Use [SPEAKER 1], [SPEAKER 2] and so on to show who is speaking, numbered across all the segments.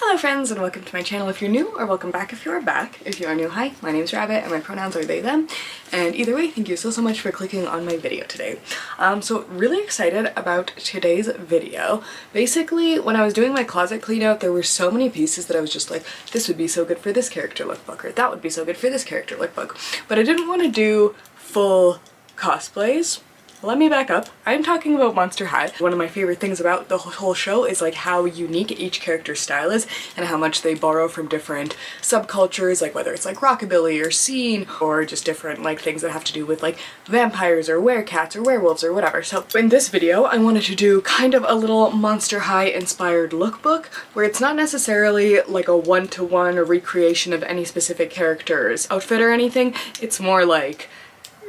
[SPEAKER 1] Hello friends and welcome to my channel if you're new, or welcome back if you are back. If you are new, hi, my name is Rabbit and my pronouns are they, them. And either way, thank you so much for clicking on my video today. So really excited about today's video. Basically, when I was doing my closet clean out, there were so many pieces that I was just like, this would be so good for this character lookbook, or that would be so good for this character lookbook. But I didn't want to do full cosplays. Let me back up. I'm talking about Monster High. One of my favorite things about the whole show is like how unique each character's style is and how much they borrow from different subcultures, like whether it's like rockabilly or scene or just different like things that have to do with like vampires or werecats or werewolves or whatever. So in this video I wanted to do kind of a little Monster High inspired lookbook where it's not necessarily like a one-to-one or recreation of any specific character's outfit or anything. It's more like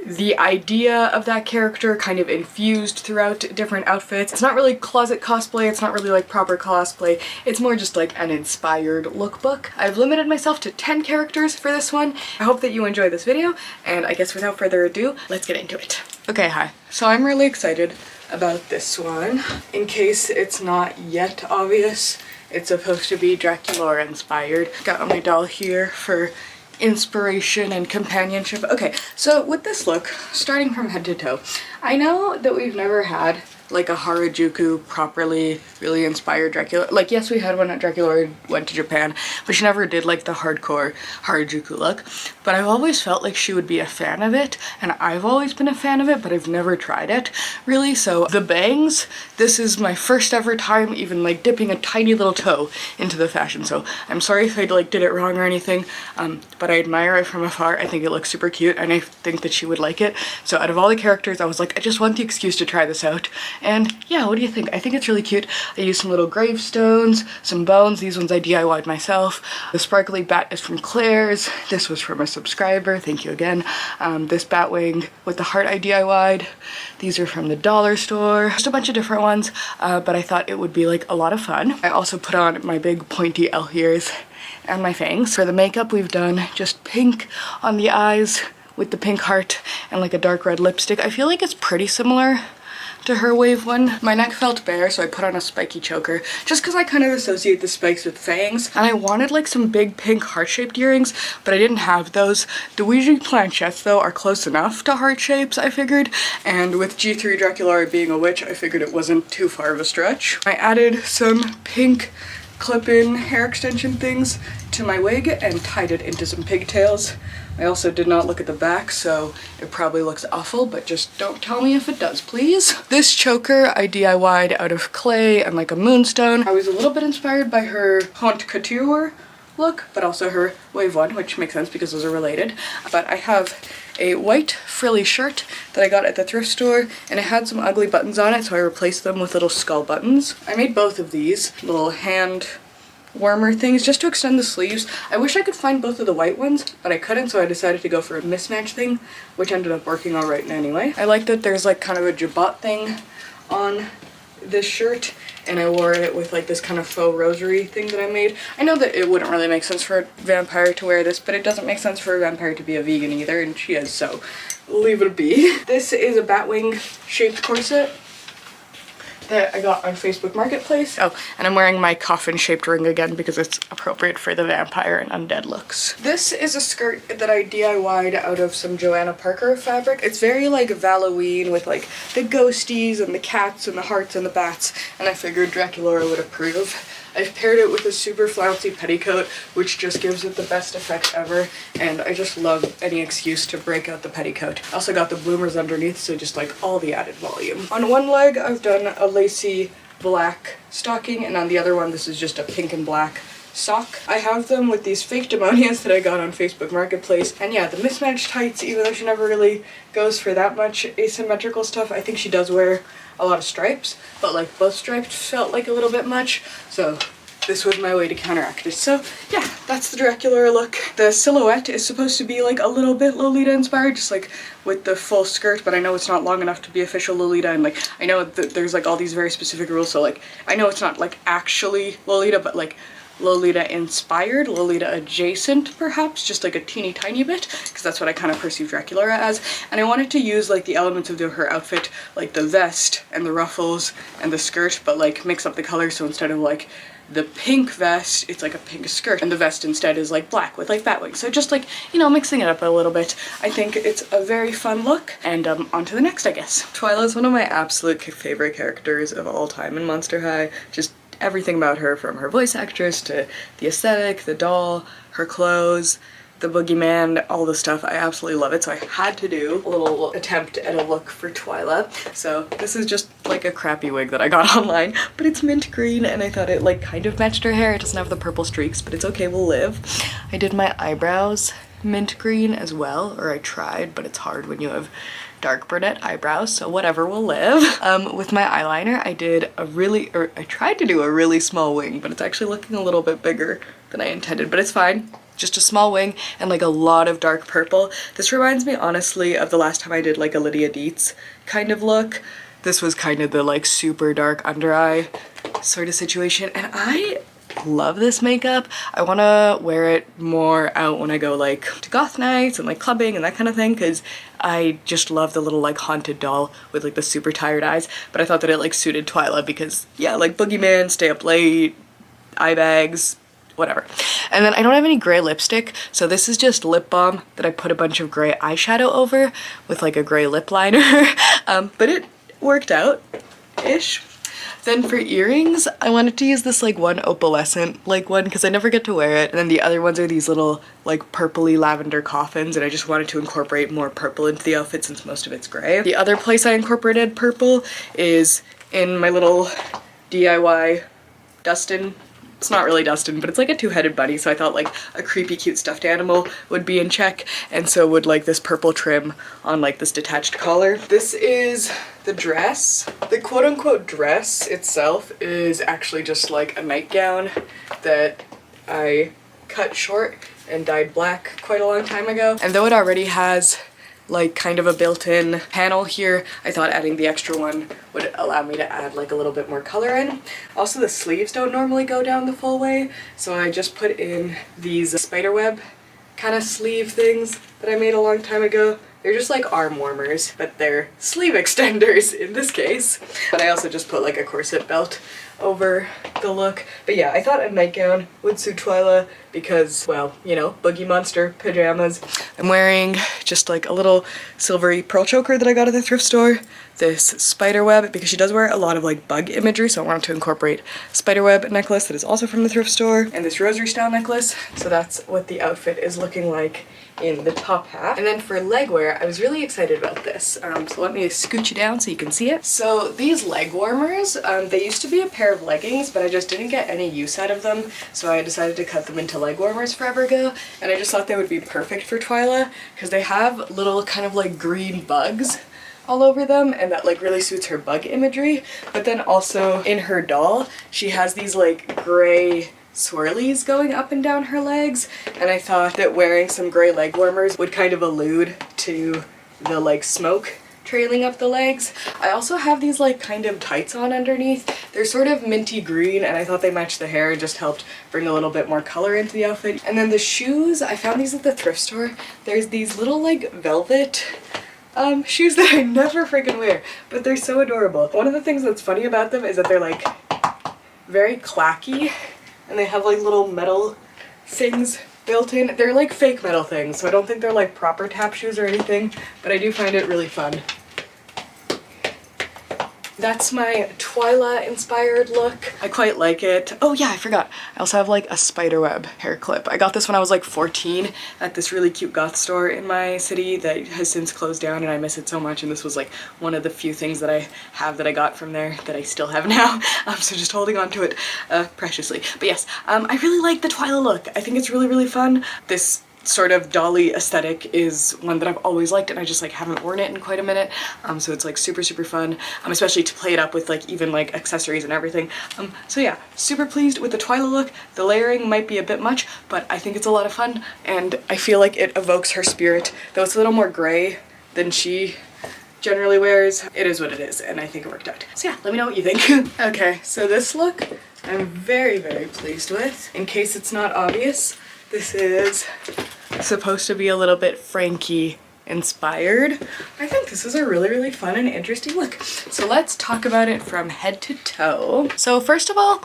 [SPEAKER 1] the idea of that character kind of infused throughout different outfits. It's not really closet cosplay, it's not really like proper cosplay, it's more just like an inspired lookbook. I've limited myself to 10 characters for this one. I hope that you enjoy this video, and I guess without further ado, let's get into it. Okay, hi. So I'm really excited about this one. In case it's not yet obvious, it's supposed to be Draculaura inspired. Got my doll here for inspiration and companionship. Okay, so with this look, starting from head to toe, I know that we've never had like a Harajuku properly really inspired Dracula. Like, yes, we had one at Draculaura went to Japan, but she never did like the hardcore Harajuku look. But I've always felt like she would be a fan of it, and I've always been a fan of it, but I've never tried it really. So the bangs, this is my first ever time even like dipping a tiny little toe into the fashion. So I'm sorry if I like did it wrong or anything, but I admire it from afar. I think it looks super cute and I think that she would like it. So out of all the characters, I was like, I just want the excuse to try this out. And yeah, what do you think? I think it's really cute. I used some little gravestones, some bones. These ones I DIY'd myself. The sparkly bat is from Claire's. This was from a subscriber. Thank you again. This bat wing with the heart I DIY'd. These are from the dollar store. Just a bunch of different ones, but I thought it would be like a lot of fun. I also put on my big pointy elf ears and my fangs. For the makeup, we've done just pink on the eyes with the pink heart and like a dark red lipstick. I feel like it's pretty similar to her wave one. My neck felt bare, so I put on a spiky choker just because I kind of associate the spikes with fangs. And I wanted like some big pink heart-shaped earrings, but I didn't have those. The Ouija planchettes though are close enough to heart shapes, I figured, and with G3 Draculaura being a witch, I figured it wasn't too far of a stretch. I added some pink clip-in hair extension things to my wig and tied it into some pigtails. I also did not look at the back, so it probably looks awful, but just don't tell me if it does, please. This choker I DIY'd out of clay and like a moonstone. I was a little bit inspired by her haute couture look, but also her wave one, which makes sense because those are related. But I have a white frilly shirt that I got at the thrift store, and it had some ugly buttons on it, so I replaced them with little skull buttons. I made both of these little hand warmer things just to extend the sleeves. I wish I could find both of the white ones, but I couldn't, so I decided to go for a mismatch thing, which ended up working all right anyway. I like that there's like kind of a jabot thing on this shirt, and I wore it with like this kind of faux rosary thing that I made. I know that it wouldn't really make sense for a vampire to wear this, but it doesn't make sense for a vampire to be a vegan either, and she is, so leave it be. This is a batwing shaped corset that I got on Facebook Marketplace. Oh, and I'm wearing my coffin-shaped ring again because it's appropriate for the vampire and undead looks. This is a skirt that I DIY'd out of some Joanna Parker fabric. It's very like Halloween with like the ghosties and the cats and the hearts and the bats, and I figured Draculaura would approve. I've paired it with a super flouncy petticoat, which just gives it the best effect ever, and I just love any excuse to break out the petticoat. I also got the bloomers underneath, so just like all the added volume. On one leg, I've done a lacy black stocking, and on the other one, this is just a pink and black sock. I have them with these fake demonias that I got on Facebook Marketplace, and yeah, the mismatched tights, even though she never really goes for that much asymmetrical stuff, I think she does wear a lot of stripes, but like both stripes felt like a little bit much, so this was my way to counteract it. So yeah, that's the Draculaura look. The silhouette is supposed to be like a little bit Lolita inspired, just like with the full skirt, but I know it's not long enough to be official Lolita, and like I know that there's like all these very specific rules, so like I know it's not like actually Lolita, but like Lolita inspired, Lolita adjacent perhaps, just like a teeny tiny bit, because that's what I kind of perceive Draculaura as. And I wanted to use like the elements of her outfit, like the vest and the ruffles and the skirt, but like mix up the colors, so instead of like the pink vest, it's like a pink skirt, and the vest instead is like black with like bat wings. So just like, you know, mixing it up a little bit. I think it's a very fun look, and on to the next, I guess. Twyla is one of my absolute favorite characters of all time in Monster High. Just everything about her, from her voice actress to the aesthetic, the doll, her clothes, the boogeyman, all the stuff. I absolutely love it. So I had to do a little attempt at a look for Twyla. So this is just like a crappy wig that I got online, but it's mint green and I thought it like kind of matched her hair. It doesn't have the purple streaks, but it's okay, we'll live. I did my eyebrows mint green as well, or I tried, but it's hard when you have dark brunette eyebrows, so whatever, will live. With my eyeliner, I tried to do a really small wing, but it's actually looking a little bit bigger than I intended, but it's fine. Just a small wing and like a lot of dark purple. This reminds me honestly of the last time I did like a Lydia Dietz kind of look. This was kind of the like super dark under eye sort of situation, and I love this makeup. I want to wear it more out when I go like to goth nights and like clubbing and that kind of thing, because I just love the little like haunted doll with like the super tired eyes. But I thought that it like suited Twyla because yeah, like boogeyman, stay up late, eye bags, whatever. And then I don't have any gray lipstick, so this is just lip balm that I put a bunch of gray eyeshadow over with like a gray lip liner. But it worked out-ish. Then for earrings, I wanted to use this like one opalescent like one because I never get to wear it. And then the other ones are these little like purpley lavender coffins, and I just wanted to incorporate more purple into the outfit since most of it's gray. The other place I incorporated purple is in my little DIY Dustin. It's not really Dustin, but it's like a two-headed bunny, so I thought like a creepy cute stuffed animal would be in check, and so would like this purple trim on like this detached collar. This is the dress. The quote-unquote dress itself is actually just like a nightgown that I cut short and dyed black quite a long time ago. And though it already has like kind of a built-in panel here, I thought adding the extra one would allow me to add like a little bit more color in. Also, the sleeves don't normally go down the full way, so I just put in these spiderweb kind of sleeve things that I made a long time ago. They're just like arm warmers, but they're sleeve extenders in this case. But I also just put like a corset belt over the look. But yeah, I thought a nightgown would suit Twyla because, well, you know, boogie monster pajamas. I'm wearing just like a little silvery pearl choker that I got at the thrift store. This spiderweb, because she does wear a lot of like bug imagery, so I wanted to incorporate spiderweb necklace that is also from the thrift store, and this rosary style necklace. So that's what the outfit is looking like in the top half. And then for leg wear, I was really excited about this. So let me scoot you down so you can see it. So these leg warmers, they used to be a pair of leggings, but I just didn't get any use out of them, so I decided to cut them into leg warmers forever ago, and I just thought they would be perfect for Twyla because they have little kind of like green bugs all over them, and that like really suits her bug imagery. But then also in her doll, she has these like gray swirlies going up and down her legs, and I thought that wearing some gray leg warmers would kind of allude to the like smoke trailing up the legs. I also have these like kind of tights on underneath. They're sort of minty green, and I thought they matched the hair and just helped bring a little bit more color into the outfit. And then the shoes, I found these at the thrift store. There's these little like velvet shoes that I never freaking wear, but they're so adorable. One of the things that's funny about them is that they're like very clacky, and they have like little metal things built in. They're like fake metal things, so I don't think they're like proper tap shoes or anything, but I do find it really fun. That's my Twyla inspired look. I quite like it. Oh yeah, I forgot. I also have like a spiderweb hair clip. I got this when I was like 14 at this really cute goth store in my city that has since closed down, and I miss it so much, and this was like one of the few things that I have that I got from there that I still have now. So just holding on to it preciously. But yes, I really like the Twyla look. I think it's really, really fun. This sort of dolly aesthetic is one that I've always liked, and I just like haven't worn it in quite a minute, so it's like super fun, especially to play it up with like even like accessories and everything. So yeah, super pleased with the Twyla look. The layering might be a bit much, but I think it's a lot of fun, and I feel like it evokes her spirit, though it's a little more gray than she generally wears. It is what it is, and I think it worked out. So yeah, let me know what you think. Okay, so this look I'm very pleased with. In case it's not obvious, this is supposed to be a little bit Frankie inspired. I think this is a really fun and interesting look. So let's talk about it from head to toe. So first of all,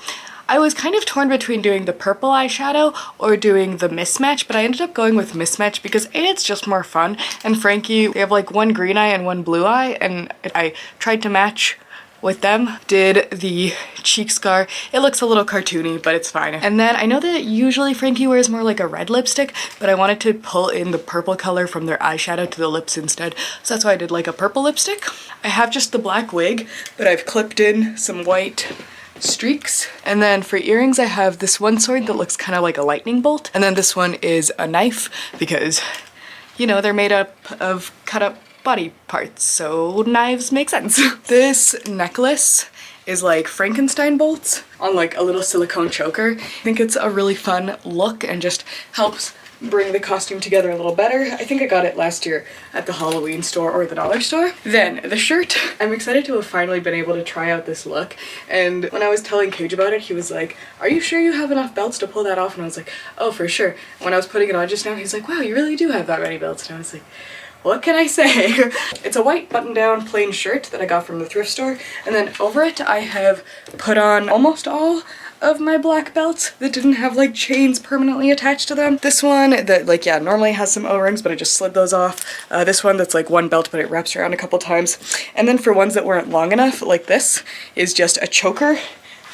[SPEAKER 1] I was kind of torn between doing the purple eyeshadow or doing the mismatch, but I ended up going with mismatch because A, it's just more fun, and Frankie, they have like one green eye and one blue eye, and I tried to match with them. Did the cheek scar. It looks a little cartoony, but it's fine. And then I know that usually Frankie wears more like a red lipstick, but I wanted to pull in the purple color from their eyeshadow to the lips instead. So that's why I did like a purple lipstick. I have just the black wig, but I've clipped in some white streaks. And then for earrings, I have this one sword that looks kind of like a lightning bolt. And then this one is a knife because, you know, they're made up of cut up body parts, so knives make sense. This necklace is like Frankenstein bolts on like a little silicone choker. I think it's a really fun look and just helps bring the costume together a little better. I think I got it last year at the Halloween store or the dollar store. Then the shirt. I'm excited to have finally been able to try out this look, and when I was telling Cage about it, he was like, are you sure you have enough belts to pull that off? And I was like, oh, for sure. When I was putting it on just now, he's like, wow, you really do have that many belts. And I was like, what can I say? It's a white button-down plain shirt that I got from the thrift store, and then over it I have put on almost all of my black belts that didn't have like chains permanently attached to them. This one that like, yeah, normally has some O-rings, but I just slid those off. This one that's like one belt, but it wraps around a couple times. And then for ones that weren't long enough, like this is just a choker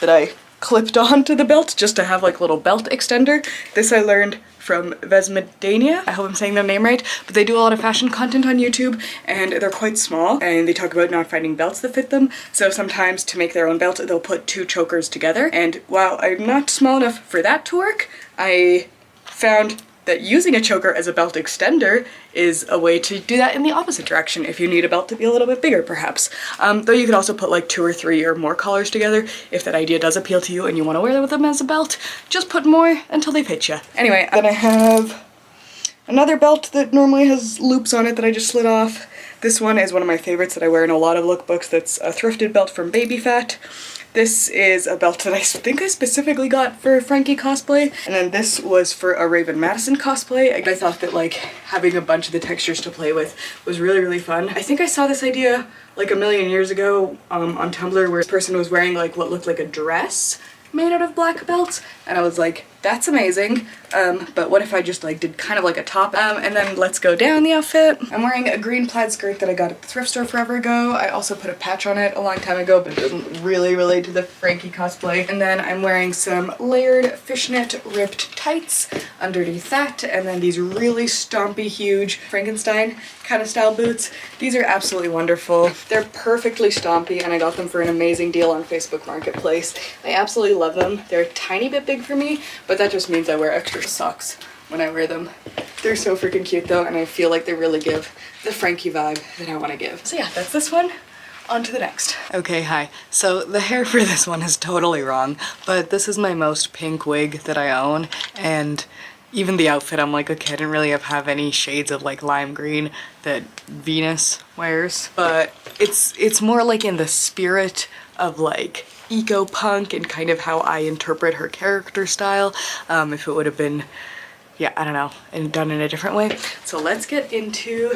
[SPEAKER 1] that I clipped onto the belt just to have like a little belt extender. This I learned from Vesmedania. I hope I'm saying their name right, but they do a lot of fashion content on YouTube, and they're quite small, and they talk about not finding belts that fit them. So sometimes to make their own belt, they'll put two chokers together. And while I'm not small enough for that to work, I found that using a choker as a belt extender is a way to do that in the opposite direction if you need a belt to be a little bit bigger, perhaps. Though you could also put like 2 or 3 or more collars together if that idea does appeal to you and you want to wear them as a belt. Just put more until they fit you. Anyway, then I have another belt that normally has loops on it that I just slid off. This one is one of my favorites that I wear in a lot of lookbooks. That's a thrifted belt from Baby Fat. This is a belt that I think I specifically got for Frankie cosplay, and then this was for a Raven Madison cosplay. I thought that like having a bunch of the textures to play with was really, really fun. I think I saw this idea like a million years ago on Tumblr, where this person was wearing like what looked like a dress made out of black belts, and I was like, that's amazing, but what if I just like did kind of like a top, and then let's go down the outfit. I'm wearing a green plaid skirt that I got at the thrift store forever ago. I also put a patch on it a long time ago, but it doesn't really relate to the Frankie cosplay. And then I'm wearing some layered fishnet ripped tights underneath that, and then these really stompy, huge Frankenstein kind of style boots. These are absolutely wonderful. They're perfectly stompy, and I got them for an amazing deal on Facebook Marketplace. I absolutely love them. They're a tiny bit big for me, but that just means I wear extra socks when I wear them. They're so freaking cute though, and I feel like they really give the Frankie vibe that I want to give. So yeah, that's this one. On to the next. Okay, hi. So the hair for this one is totally wrong, but this is my most pink wig that I own, and even the outfit, I'm like, okay, I didn't really have any shades of like lime green that Venus wears, but it's more like in the spirit of like eco-punk and kind of how I interpret her character style. If it would have been, yeah, I don't know, and done in a different way. So let's get into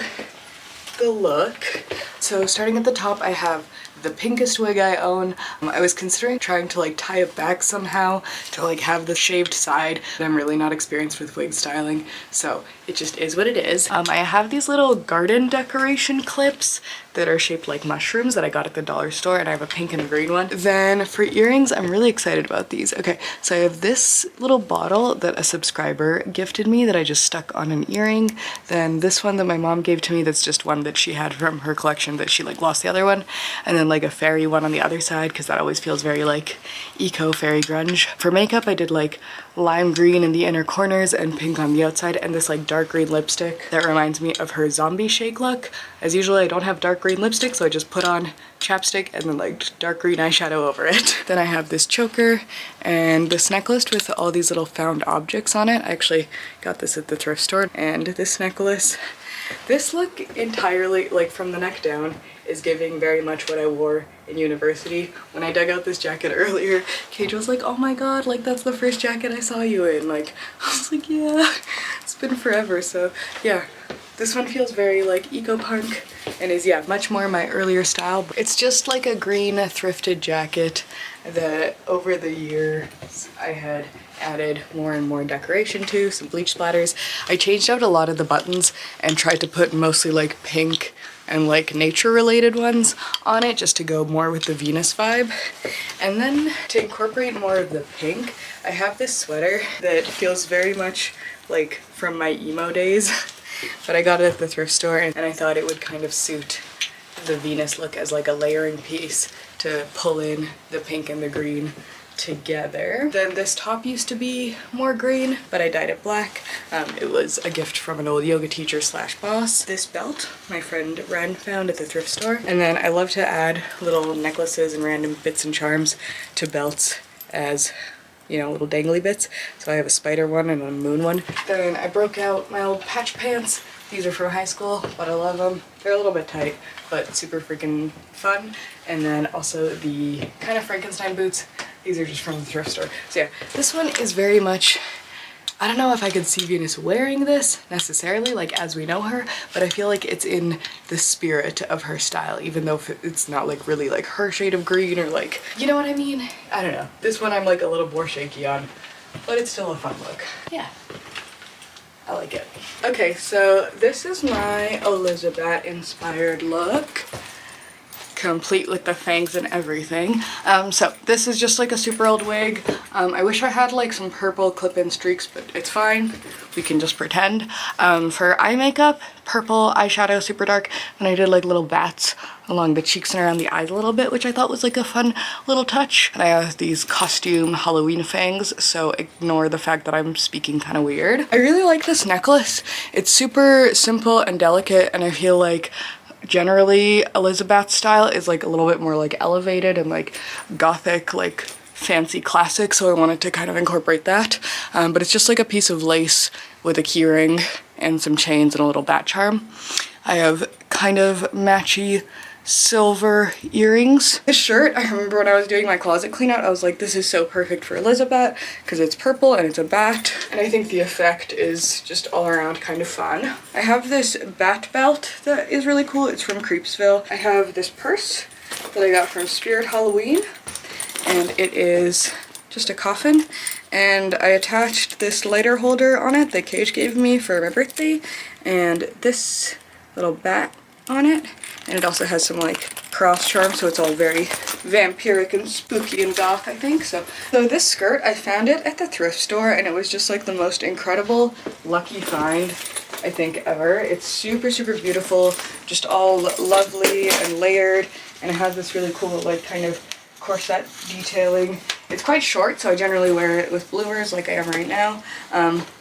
[SPEAKER 1] the look. So starting at the top, I have the pinkest wig I own. I was considering trying to like tie it back somehow to like have the shaved side, but I'm really not experienced with wig styling, so it just is what it is. I have these little garden decoration clips that are shaped like mushrooms that I got at the dollar store, and I have a pink and a green one. Then for earrings, I'm really excited about these. Okay, so I have this little bottle that a subscriber gifted me that I just stuck on an earring. Then this one that my mom gave to me that's just one that she had from her collection that she like lost the other one. And then like a fairy one on the other side, because that always feels very like eco fairy grunge. For makeup, I did like lime green in the inner corners and pink on the outside, and this like dark green lipstick that reminds me of her zombie shake look. As usual, I don't have dark green lipstick, so I just put on chapstick and then like dark green eyeshadow over it. Then I have this choker and this necklace with all these little found objects on it. I actually got this at the thrift store. And this necklace, this look entirely, like from the neck down, is giving very much what I wore in university. When I dug out this jacket earlier, Cage was like, oh my god, like that's the first jacket I saw you in. Like, I was like, yeah, it's been forever. So yeah, This one feels very like eco-punk and is, yeah, much more my earlier style. It's just like a green thrifted jacket that over the years I had added more and more decoration to, some bleach splatters. I changed out a lot of the buttons and tried to put mostly like pink and like nature related ones on it just to go more with the Venus vibe. And then to incorporate more of the pink, I have this sweater that feels very much like from my emo days, but I got it at the thrift store and I thought it would kind of suit the Venus look as like a layering piece to pull in the pink and the green together. Then this top used to be more green, but I dyed it black. It was a gift from an old yoga teacher slash boss. This belt my friend Ren found at the thrift store. And then I love to add little necklaces and random bits and charms to belts as, you know, little dangly bits. So I have a spider one and a moon one. Then I broke out my old patch pants. These are from high school, but I love them. They're a little bit tight, but super freaking fun. And then also the kind of Frankenstein boots. These are just from the thrift store. So yeah, this one is very much, I don't know if I could see Venus wearing this necessarily, like as we know her, but I feel like it's in the spirit of her style, even though it's not like really like her shade of green or like, you know what I mean? I don't know. This one I'm like a little more shaky on, but it's still a fun look. Yeah. I like it. Okay, so this is my Elissabat inspired look, complete with the fangs and everything. So this is just like a super old wig. I wish I had like some purple clip-in streaks, but it's fine. We can just pretend. For eye makeup, purple eyeshadow, super dark, and I did like little bats along the cheeks and around the eyes a little bit, which I thought was like a fun little touch. And I have these costume Halloween fangs, so ignore the fact that I'm speaking kind of weird. I really like this necklace. It's super simple and delicate, and I feel like generally Elissabat's style is like a little bit more like elevated and like gothic, like fancy classic, so I wanted to kind of incorporate that. But it's just like a piece of lace with a keyring and some chains and a little bat charm. I have kind of matchy silver earrings. This shirt, I remember when I was doing my closet clean out, I was like, this is so perfect for Elissabat because it's purple and it's a bat, and I think the effect is just all around kind of fun. I have this bat belt that is really cool. It's from Creepsville. I have this purse that I got from Spirit Halloween, and it is just a coffin, and I attached this lighter holder on it that Cage gave me for my birthday, and this little bat on it, and it also has some like cross charm, so it's all very vampiric and spooky and goth, I think. So this skirt, I found it at the thrift store, and it was just like the most incredible lucky find I think ever. It's super beautiful, just all lovely and layered, and it has this really cool like kind of corset detailing. It's quite short, so I generally wear it with bloomers like I am right now,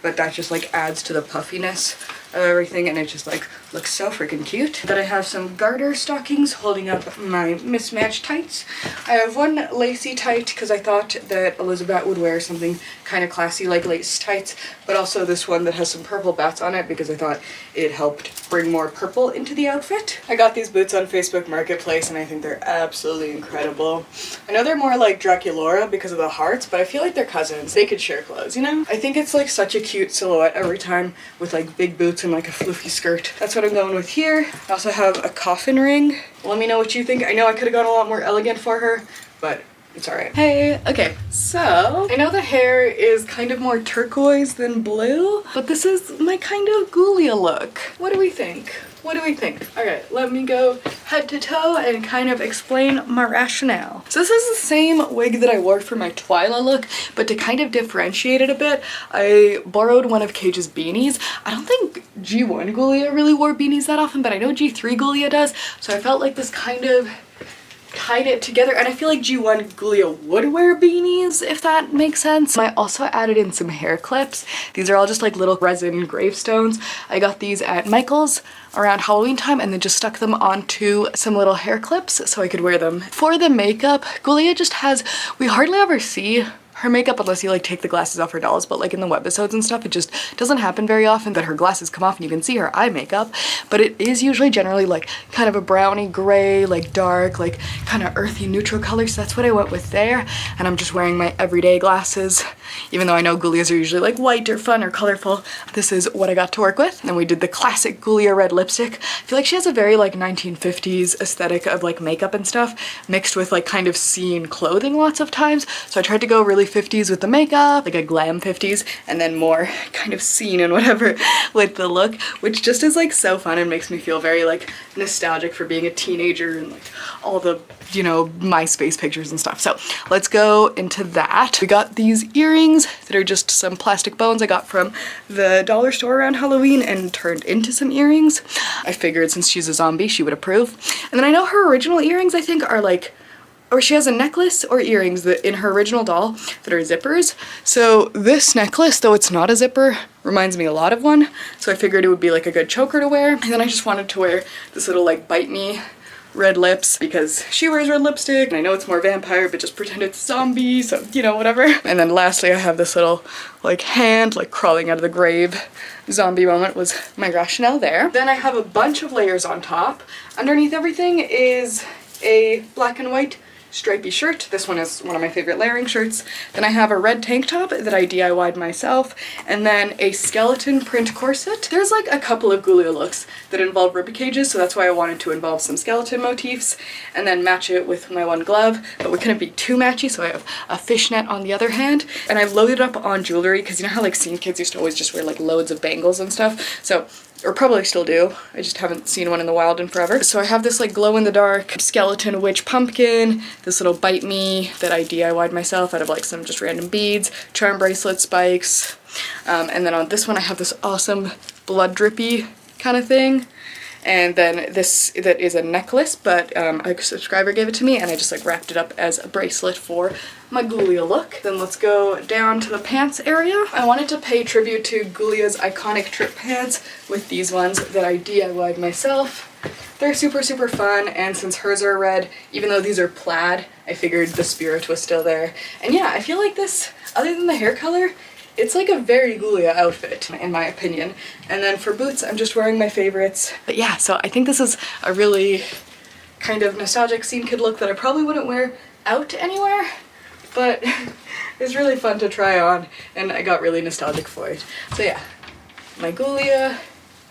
[SPEAKER 1] but that just like adds to the puffiness of everything, and it just like looks so freaking cute. Then I have some garter stockings holding up my mismatched tights. I have one lacy tight because I thought that Elissabat would wear something kind of classy like lace tights, but also this one that has some purple bats on it because I thought it helped bring more purple into the outfit. I got these boots on Facebook Marketplace and I think they're absolutely incredible. I know they're more like Draculaura because of the hearts, but I feel like they're cousins. They could share clothes, you know? I think it's like such a cute silhouette every time with like big boots and like a floofy skirt. That's what I'm going with here. I also have a coffin ring. Let me know what you think. I know I could have gone a lot more elegant for her, but it's alright. Hey, okay, so I know the hair is kind of more turquoise than blue, but this is my kind of Ghoulia look. What do we think? What do we think? Okay, let me go head to toe and kind of explain my rationale. So this is the same wig that I wore for my Twyla look, but to kind of differentiate it a bit, I borrowed one of Cage's beanies. I don't think G1 Ghoulia really wore beanies that often, but I know G3 Ghoulia does, so I felt like this kind of tied it together, and I feel like G1 Ghoulia would wear beanies, if that makes sense. I also added in some hair clips. These are all just like little resin gravestones. I got these at Michael's around Halloween time and then just stuck them onto some little hair clips so I could wear them. For the makeup, Ghoulia just has, we hardly ever see her makeup unless you like take the glasses off her dolls, but like in the webisodes and stuff, it just doesn't happen very often that her glasses come off and you can see her eye makeup, but it is usually generally like kind of a browny gray, like dark, like kind of earthy neutral color, so that's what I went with there. And I'm just wearing my everyday glasses, even though I know Ghoulias are usually like white or fun or colorful. This is what I got to work with. And we did the classic Ghoulia red lipstick. I feel like she has a very like 1950s aesthetic of like makeup and stuff mixed with like kind of scene clothing lots of times, so I tried to go really 50s with the makeup, like a glam 50s, and then more kind of scene and whatever with the look, which just is like so fun and makes me feel very like nostalgic for being a teenager and like all the, you know, MySpace pictures and stuff. So let's go into that. We got these earrings that are just some plastic bones I got from the dollar store around Halloween and turned into some earrings. I figured since she's a zombie she would approve. And then I know her original earrings I think are like, or she has a necklace or earrings that in her original doll that are zippers. So this necklace, though it's not a zipper, reminds me a lot of one. So I figured it would be like a good choker to wear. And then I just wanted to wear this little like bite me red lips because she wears red lipstick and I know it's more vampire, but just pretend it's zombie, so you know, whatever. And then lastly I have this little like hand like crawling out of the grave zombie moment was my rationale there. Then I have a bunch of layers on top. Underneath everything is a black and white stripy shirt. This one is one of my favorite layering shirts. Then I have a red tank top that I DIY'd myself, and then a skeleton print corset. There's like a couple of Ghoulia looks that involve rib cages, so that's why I wanted to involve some skeleton motifs and then match it with my one glove, but we couldn't be too matchy, so I have a fishnet on the other hand. And I've loaded up on jewelry because you know how like scene kids used to always just wear like loads of bangles and stuff, so or probably still do. I just haven't seen one in the wild in forever. So I have this like glow-in-the-dark skeleton witch pumpkin, this little bite me that I DIY'd myself out of like some just random beads, charm bracelet spikes, and then on this one I have this awesome blood drippy kind of thing. And then this that is a necklace, but a subscriber gave it to me and I just like wrapped it up as a bracelet for my Ghoulia look. Then let's go down to the pants area. I wanted to pay tribute to Ghoulia's iconic trip pants with these ones that I DIY'd myself. They're super, super fun, and since hers are red, even though these are plaid, I figured the spirit was still there. And yeah, I feel like this, other than the hair color, it's like a very Ghoulia outfit, in my opinion. And then for boots, I'm just wearing my favorites. But yeah, so I think this is a really kind of nostalgic scene kid look that I probably wouldn't wear out anywhere, but it's really fun to try on, and I got really nostalgic for it. So yeah, my Ghoulia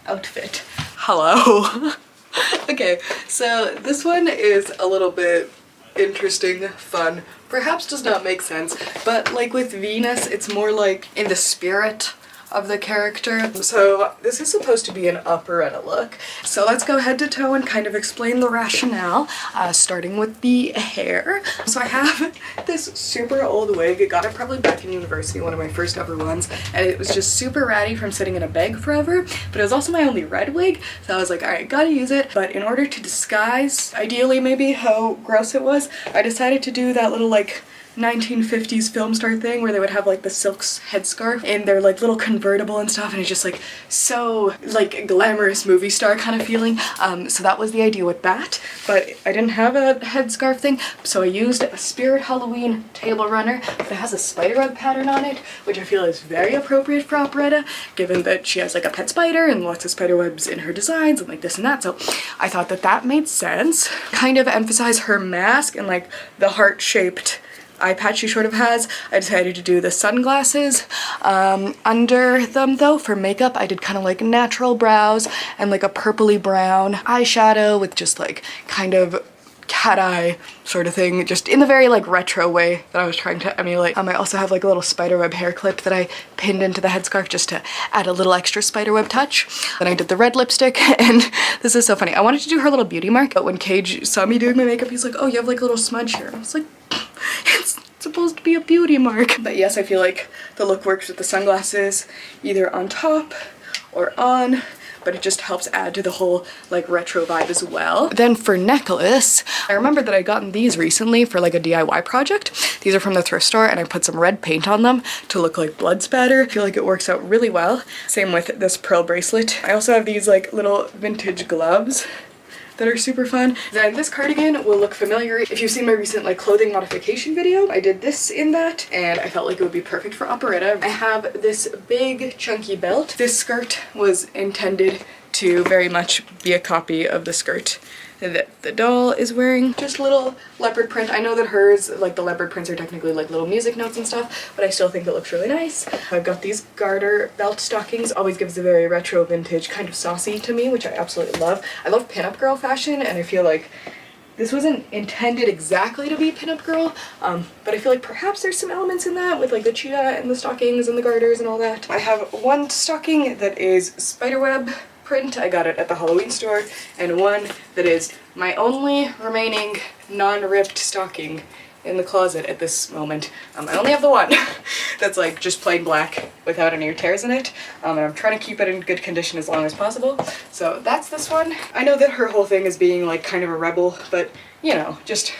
[SPEAKER 1] outfit. Hello. Okay, so this one is a little bit interesting, fun, perhaps does not make sense, but like with Venus, it's more like in the spirit of the character. So this is supposed to be an operetta look. So let's go head to toe and kind of explain the rationale, starting with the hair. So I have this super old wig. I got it probably back in university, one of my first ever ones, and it was just super ratty from sitting in a bag forever, but it was also my only red wig, so I was like, alright, gotta use it. But in order to disguise, ideally maybe, how gross it was, I decided to do that little like 1950s film star thing where they would have like the silk headscarf in their like little convertible and stuff, and it's just like so like glamorous movie star kind of feeling. So that was the idea with that, but I didn't have a headscarf thing, so I used a Spirit Halloween table runner that has a spiderweb pattern on it, which I feel is very appropriate for Operetta, given that she has like a pet spider and lots of spiderwebs in her designs and like this and that. So I thought that that made sense. Kind of emphasize her mask and like the heart-shaped eye patch she sort of has. I decided to do the sunglasses under them though. For makeup I did kind of like natural brows and like a purpley brown eyeshadow with just like kind of cat eye sort of thing, just in the very like retro way that I was trying to emulate. I also have like a little spiderweb hair clip that I pinned into the headscarf just to add a little extra spiderweb touch. Then I did the red lipstick, and this is so funny. I wanted to do her little beauty mark, but when Cage saw me doing my makeup, he's like, oh, you have like a little smudge here. I was like, it's supposed to be a beauty mark. But yes, I feel like the look works with the sunglasses either on top or on, but it just helps add to the whole like retro vibe as well. Then for necklace, I remember that I gotten these recently for like a DIY project. These are from the thrift store, and I put some red paint on them to look like blood spatter. I feel like it works out really well. Same with this pearl bracelet. I also have these like little vintage gloves that are super fun. Then this cardigan will look familiar if you've seen my recent like clothing modification video. I did this in that and I felt like it would be perfect for Operetta. I have this big chunky belt. This skirt was intended to very much be a copy of the skirt that the doll is wearing. Just little leopard print. I know that hers, like the leopard prints are technically like little music notes and stuff, but I still think it looks really nice. I've got these garter belt stockings. Always gives a very retro vintage kind of saucy to me, which I absolutely love. I love pinup girl fashion and I feel like this wasn't intended exactly to be pinup girl, but I feel like perhaps there's some elements in that with like the cheetah and the stockings and the garters and all that. I have one stocking that is spiderweb print. I got it at the Halloween store, and one that is my only remaining non-ripped stocking in the closet at this moment. I only have the one that's like just plain black without any tears in it, and I'm trying to keep it in good condition as long as possible. So that's this one. I know that her whole thing is being like kind of a rebel, but you know, just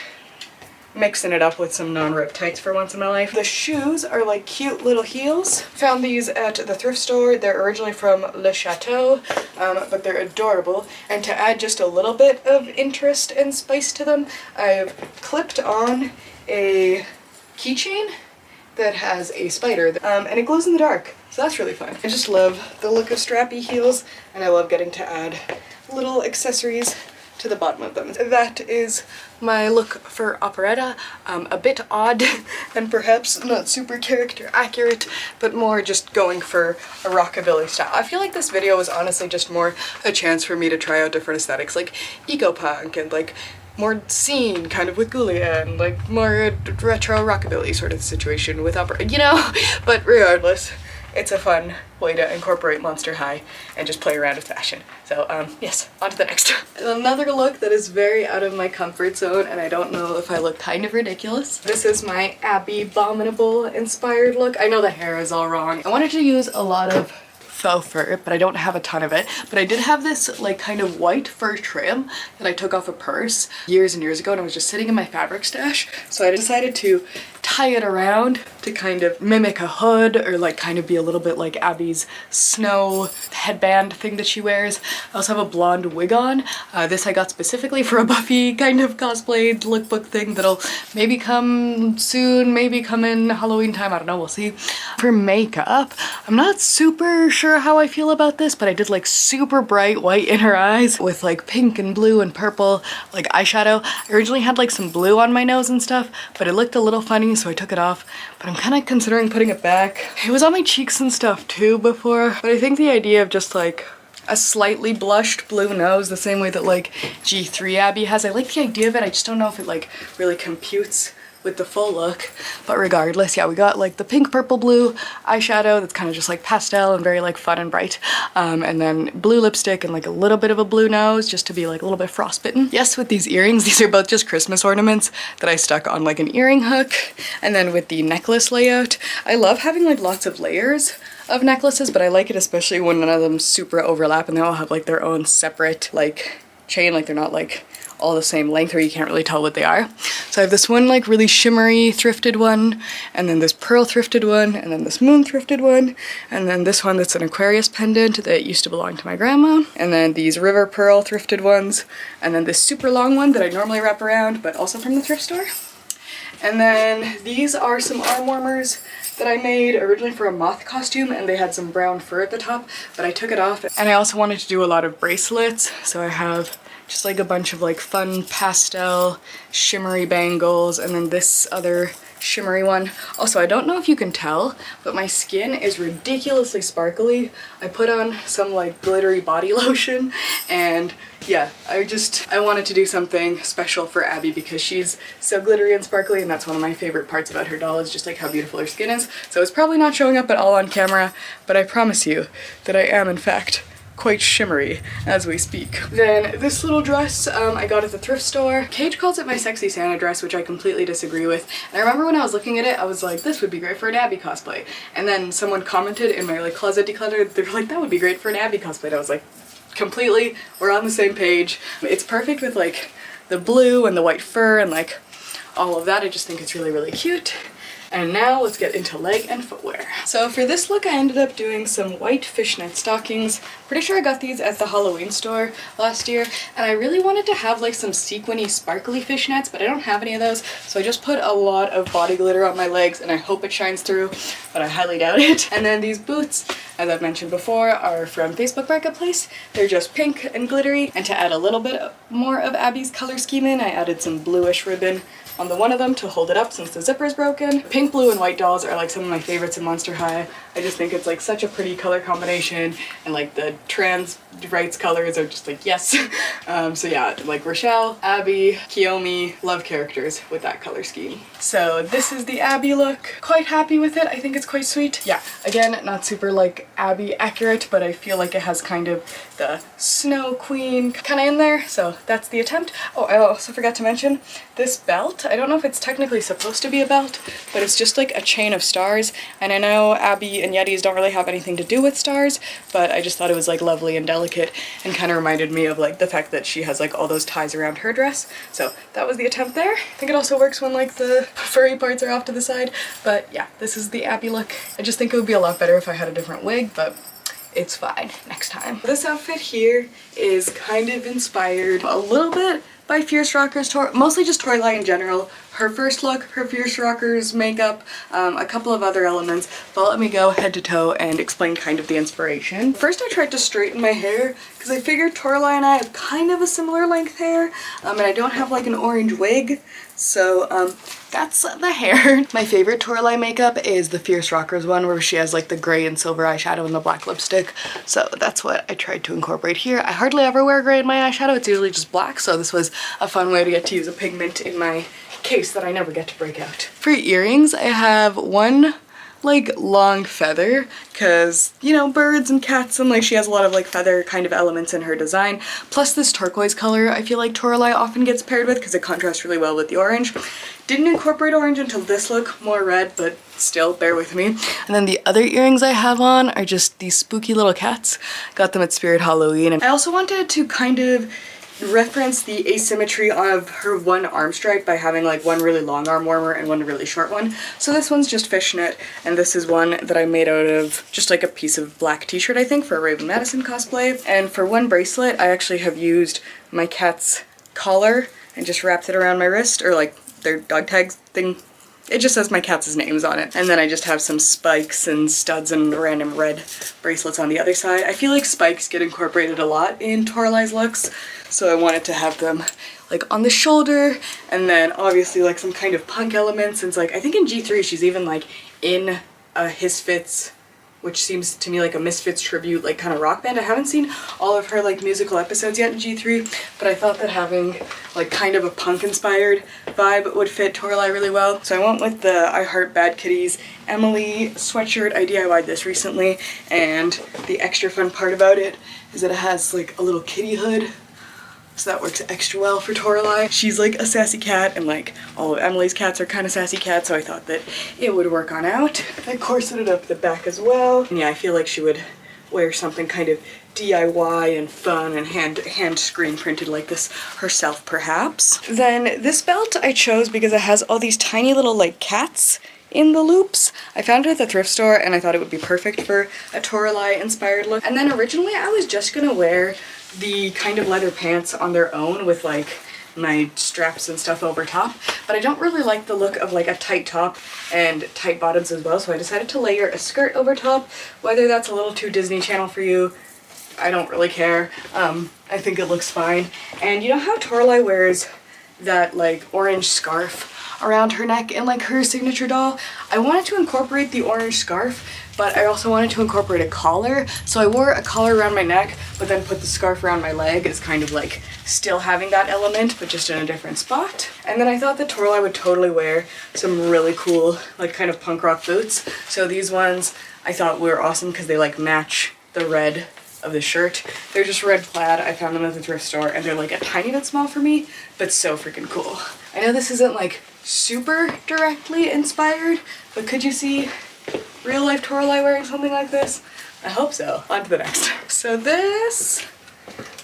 [SPEAKER 1] mixing it up with some non-ripped tights for once in my life. The shoes are like cute little heels. Found these at the thrift store. They're originally from Le Chateau, but they're adorable. And to add just a little bit of interest and spice to them, I've clipped on a keychain that has a spider, and it glows in the dark. So that's really fun. I just love the look of strappy heels, and I love getting to add little accessories to the bottom of them. That is my look for Operetta. A bit odd and perhaps not super character accurate, but more just going for a rockabilly style. I feel like this video was honestly just more a chance for me to try out different aesthetics, like eco-punk and like more scene kind of with Ghoulia and like more retro rockabilly sort of situation with Operetta, you know? But regardless, it's a fun way to incorporate Monster High and just play around with fashion. So yes, on to the next. Another look that is very out of my comfort zone, and I don't know if I look kind of ridiculous. This is my Abbey Bominable inspired look. I know the hair is all wrong. I wanted to use a lot of faux fur, but I don't have a ton of it. But I did have this like kind of white fur trim that I took off a purse years and years ago, and it was just sitting in my fabric stash. So I decided to tie it around to kind of mimic a hood or like kind of be a little bit like Abby's snow headband thing that she wears. I also have a blonde wig on. This I got specifically for a Buffy kind of cosplay lookbook thing that'll maybe come soon, maybe come in Halloween time, I don't know, we'll see. For makeup, I'm not super sure how I feel about this, but I did like super bright white in her eyes with like pink and blue and purple like eyeshadow. I originally had like some blue on my nose and stuff, but it looked a little funny, so I took it off, but I'm kind of considering putting it back. It was on my cheeks and stuff too before, but I think the idea of just like a slightly blushed blue nose, the same way that like G3 Abby has, I like the idea of it. I just don't know if it like really computes with the full look, but regardless, yeah, we got like the pink, purple, blue eyeshadow that's kind of just like pastel and very like fun and bright, and then blue lipstick and like a little bit of a blue nose just to be like a little bit frostbitten. Yes, with these earrings, these are both just Christmas ornaments that I stuck on like an earring hook, and then with the necklace layout, I love having like lots of layers of necklaces, but I like it especially when none of them super overlap and they all have like their own separate like chain, like they're not like all the same length or you can't really tell what they are. So I have this one like really shimmery thrifted one, and then this pearl thrifted one, and then this moon thrifted one, and then this one that's an Aquarius pendant that used to belong to my grandma, and then these river pearl thrifted ones, and then this super long one that I normally wrap around but also from the thrift store. And then these are some arm warmers that I made originally for a moth costume, and they had some brown fur at the top, but I took it off. And I also wanted to do a lot of bracelets, so I have just like a bunch of like fun pastel shimmery bangles, and then this other shimmery one. Also, I don't know if you can tell, but my skin is ridiculously sparkly. I put on some like glittery body lotion, and yeah, I wanted to do something special for Abby because she's so glittery and sparkly, and that's one of my favorite parts about her doll, is just like how beautiful her skin is. So it's probably not showing up at all on camera, but I promise you that I am in fact quite shimmery as we speak. Then this little dress I got at the thrift store. Cage calls it my sexy Santa dress, which I completely disagree with. And I remember when I was looking at it, I was like, this would be great for an Abby cosplay. And then someone commented in my like closet declutter, they were like, that would be great for an Abby cosplay. And I was like, completely, we're on the same page. It's perfect with like the blue and the white fur and like all of that. I just think it's really, really cute. And now let's get into leg and footwear. So for this look, I ended up doing some white fishnet stockings. Pretty sure I got these at the Halloween store last year, and I really wanted to have like some sequiny, sparkly fishnets, but I don't have any of those, so I just put a lot of body glitter on my legs, and I hope it shines through, but I highly doubt it. And then these boots, as I've mentioned before, are from Facebook Marketplace. They're just pink and glittery, and to add a little bit more of Abby's color scheme in, I added some bluish ribbon on the one of them to hold it up since the zipper is broken. Pink, blue, and white dolls are like some of my favorites in Monster High. I just think it's like such a pretty color combination, and like the trans rights colors are just like yes. So yeah, like Rochelle, Abby, Kiyomi, love characters with that color scheme. So this is the Abby look. Quite happy with it. I think it's quite sweet. Yeah, again, not super like Abby accurate, but I feel like it has kind of the Snow Queen kind of in there, so that's the attempt. Oh, I also forgot to mention this belt. I don't know if it's technically supposed to be a belt, but it's just like a chain of stars, and I know Abby and Yetis don't really have anything to do with stars, but I just thought it was like lovely and delicate and kind of reminded me of like the fact that she has like all those ties around her dress. So that was the attempt there. I think it also works when like the furry parts are off to the side, but yeah, this is the Abby look. I just think it would be a lot better if I had a different wig, but it's fine next time. This outfit here is kind of inspired a little bit by Fierce Rocker's mostly just Toralei in general. Her first look, her Fierce Rocker's makeup, a couple of other elements, but let me go head to toe and explain kind of the inspiration. First I tried to straighten my hair because I figured Toralei and I have kind of a similar length hair, and I don't have like an orange wig, so that's the hair. My favorite Toralei makeup is the Fierce Rockers one where she has like the gray and silver eyeshadow and the black lipstick, so that's what I tried to incorporate here. I hardly ever wear gray in my eyeshadow, it's usually just black, so this was a fun way to get to use a pigment in my case that I never get to break out. For earrings, I have one like long feather because, you know, birds and cats, and like she has a lot of like feather kind of elements in her design, plus this turquoise color I feel like Toralei often gets paired with because it contrasts really well with the orange. Didn't incorporate orange until this look, more red, but still, bear with me. And then the other earrings I have on are just these spooky little cats. Got them at Spirit Halloween. And I also wanted to kind of reference the asymmetry of her one arm stripe by having like one really long arm warmer and one really short one. So this one's just fishnet, and this is one that I made out of just like a piece of black t-shirt, I think, for a Raven Madison cosplay. And for one bracelet, I actually have used my cat's collar and just wrapped it around my wrist, or like their dog tags thing. It just says my cat's names on it. And then I just have some spikes and studs and random red bracelets on the other side. I feel like spikes get incorporated a lot in Toralei's looks, so I wanted to have them like on the shoulder, and then obviously like some kind of punk element, since like I think in G3 she's even like in a Hisfits, which seems to me like a Misfits tribute like kind of rock band. I haven't seen all of her like musical episodes yet in G3, but I thought that having like kind of a punk inspired vibe would fit Toralei really well. So I went with the I Heart Bad Kitties Emily sweatshirt. I DIY'd this recently, and the extra fun part about it is that it has like a little kitty hood. So that works extra well for Toralei. She's like a sassy cat, and like all of Emily's cats are kind of sassy cats, so I thought that it would work on out. I corseted up the back as well. And yeah, I feel like she would wear something kind of DIY and fun and hand screen printed like this herself, perhaps. Then this belt I chose because it has all these tiny little like cats in the loops. I found it at the thrift store and I thought it would be perfect for a Toralei inspired look. And then originally I was just gonna wear the kind of leather pants on their own with like my straps and stuff over top, but I don't really like the look of like a tight top and tight bottoms as well, so I decided to layer a skirt over top. Whether that's a little too Disney Channel for you, I don't really care. I think it looks fine. And you know how Toralei wears that like orange scarf around her neck in like her signature doll? I wanted to incorporate the orange scarf, but I also wanted to incorporate a collar. So I wore a collar around my neck, but then put the scarf around my leg as kind of like still having that element, but just in a different spot. And then I thought that Toralei would totally wear some really cool, like kind of punk rock boots. So these ones I thought were awesome because they like match the red of the shirt. They're just red plaid. I found them at the thrift store and they're like a tiny bit small for me, but so freaking cool. I know this isn't like super directly inspired, but could you see real life Toralei wearing something like this? I hope so. On to the next. So this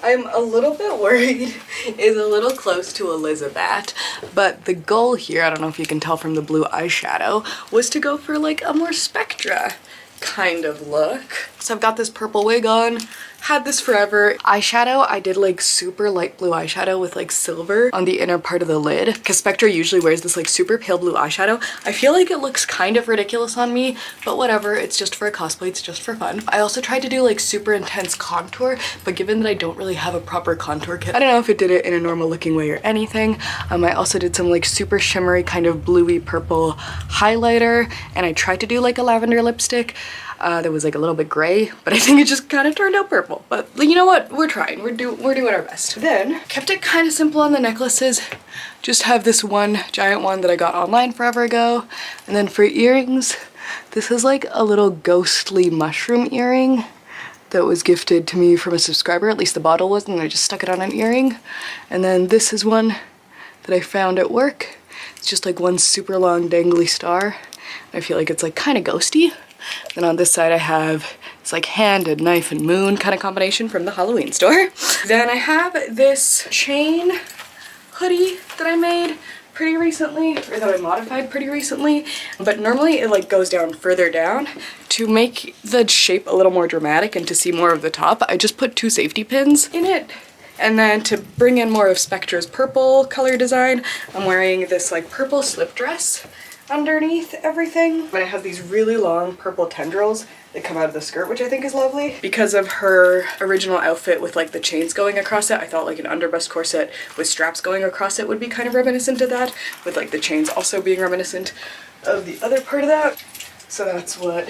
[SPEAKER 1] I'm a little bit worried is a little close to Elissabat, but the goal here, I don't know if you can tell from the blue eyeshadow, was to go for like a more Spectra kind of look. So I've got this purple wig on, had this forever. Eyeshadow, I did like super light blue eyeshadow with like silver on the inner part of the lid, because Spectra usually wears this like super pale blue eyeshadow. I feel like it looks kind of ridiculous on me, but whatever, it's just for a cosplay, it's just for fun. I also tried to do like super intense contour, but given that I don't really have a proper contour kit, I don't know if it did it in a normal looking way or anything. I also did some like super shimmery kind of bluey purple highlighter, and I tried to do like a lavender lipstick. That was like a little bit gray, but I think it just kind of turned out purple. But you know what? We're trying. We're doing our best. Then kept it kind of simple on the necklaces. Just have this one giant one that I got online forever ago. And then for earrings, this is like a little ghostly mushroom earring that was gifted to me from a subscriber. At least the bottle was, and I just stuck it on an earring. And then this is one that I found at work. It's just like one super long dangly star. I feel like it's like kind of ghosty. Then on this side I have it's like hand and knife and moon kind of combination from the Halloween store. Then I have this chain hoodie that I made pretty recently, or that I modified pretty recently, but normally it like goes down further down. To make the shape a little more dramatic and to see more of the top, I just put 2 safety pins in it. And then to bring in more of Spectra's purple color design, I'm wearing this like purple slip dress underneath everything. But it has these really long purple tendrils that come out of the skirt, which I think is lovely. Because of her original outfit with like the chains going across it, I thought like an underbust corset with straps going across it would be kind of reminiscent of that, with like the chains also being reminiscent of the other part of that. So that's what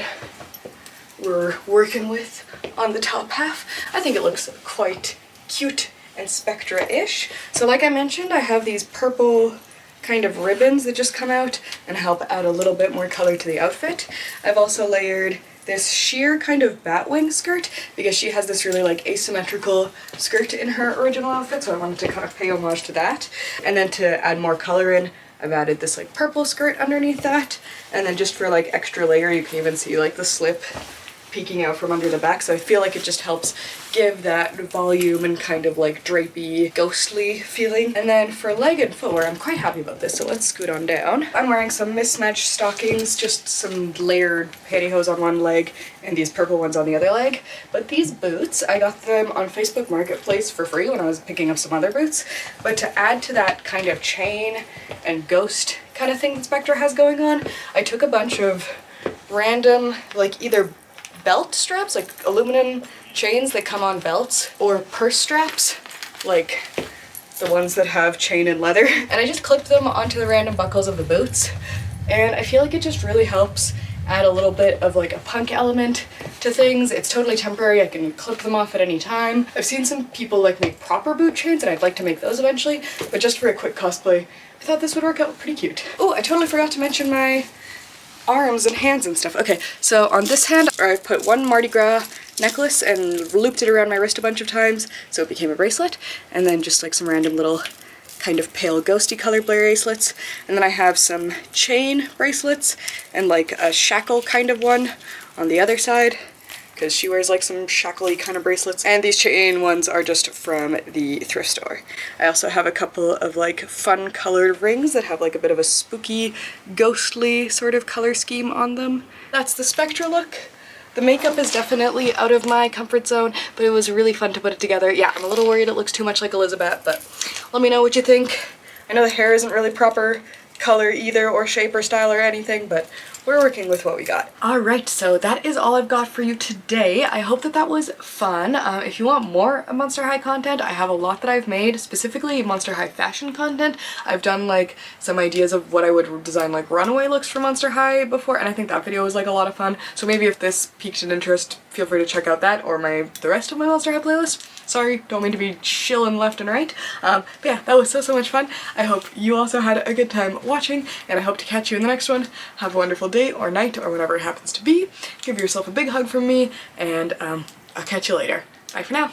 [SPEAKER 1] we're working with on the top half. I think it looks quite cute and Spectra-ish. So like I mentioned, I have these purple kind of ribbons that just come out and help add a little bit more color to the outfit. I've also layered this sheer kind of batwing skirt because she has this really like asymmetrical skirt in her original outfit, so I wanted to kind of pay homage to that. And then to add more color in, I've added this like purple skirt underneath that, and then just for like extra layer you can even see like the slip peeking out from under the back, so I feel like it just helps give that volume and kind of like drapey, ghostly feeling. And then for leg and footwear, I'm quite happy about this, so let's scoot on down. I'm wearing some mismatched stockings, just some layered pantyhose on one leg and these purple ones on the other leg. But these boots, I got them on Facebook Marketplace for free when I was picking up some other boots. But to add to that kind of chain and ghost kind of thing that Spectra has going on, I took a bunch of random, like either belt straps, like aluminum chains that come on belts, or purse straps, like the ones that have chain and leather. And I just clipped them onto the random buckles of the boots. And I feel like it just really helps add a little bit of like a punk element to things. It's totally temporary, I can clip them off at any time. I've seen some people like make proper boot chains and I'd like to make those eventually, but just for a quick cosplay, I thought this would work out pretty cute. Oh, I totally forgot to mention my arms and hands and stuff. Okay, so on this hand, I put one Mardi Gras necklace and looped it around my wrist a bunch of times so it became a bracelet, and then just like some random little kind of pale ghosty color bracelets. And then I have some chain bracelets and like a shackle kind of one on the other side, because she wears like some shackly kind of bracelets. And these chain ones are just from the thrift store. I also have a couple of like fun colored rings that have like a bit of a spooky, ghostly sort of color scheme on them. That's the Spectra look. The makeup is definitely out of my comfort zone, but it was really fun to put it together. Yeah, I'm a little worried it looks too much like Elissabat, but let me know what you think. I know the hair isn't really proper color either, or shape or style or anything, but we're working with what we got. Alright, so that is all I've got for you today. I hope that that was fun. If you want more Monster High content, I have a lot that I've made, specifically Monster High fashion content. I've done like some ideas of what I would design like runaway looks for Monster High before, and I think that video was like a lot of fun. So maybe if this piqued an interest, feel free to check out that or the rest of my Monster High playlist. Sorry, don't mean to be shilling left and right. But yeah, that was so much fun. I hope you also had a good time watching, and I hope to catch you in the next one. Have a wonderful day or night or whatever it happens to be. Give yourself a big hug from me, and I'll catch you later. Bye for now.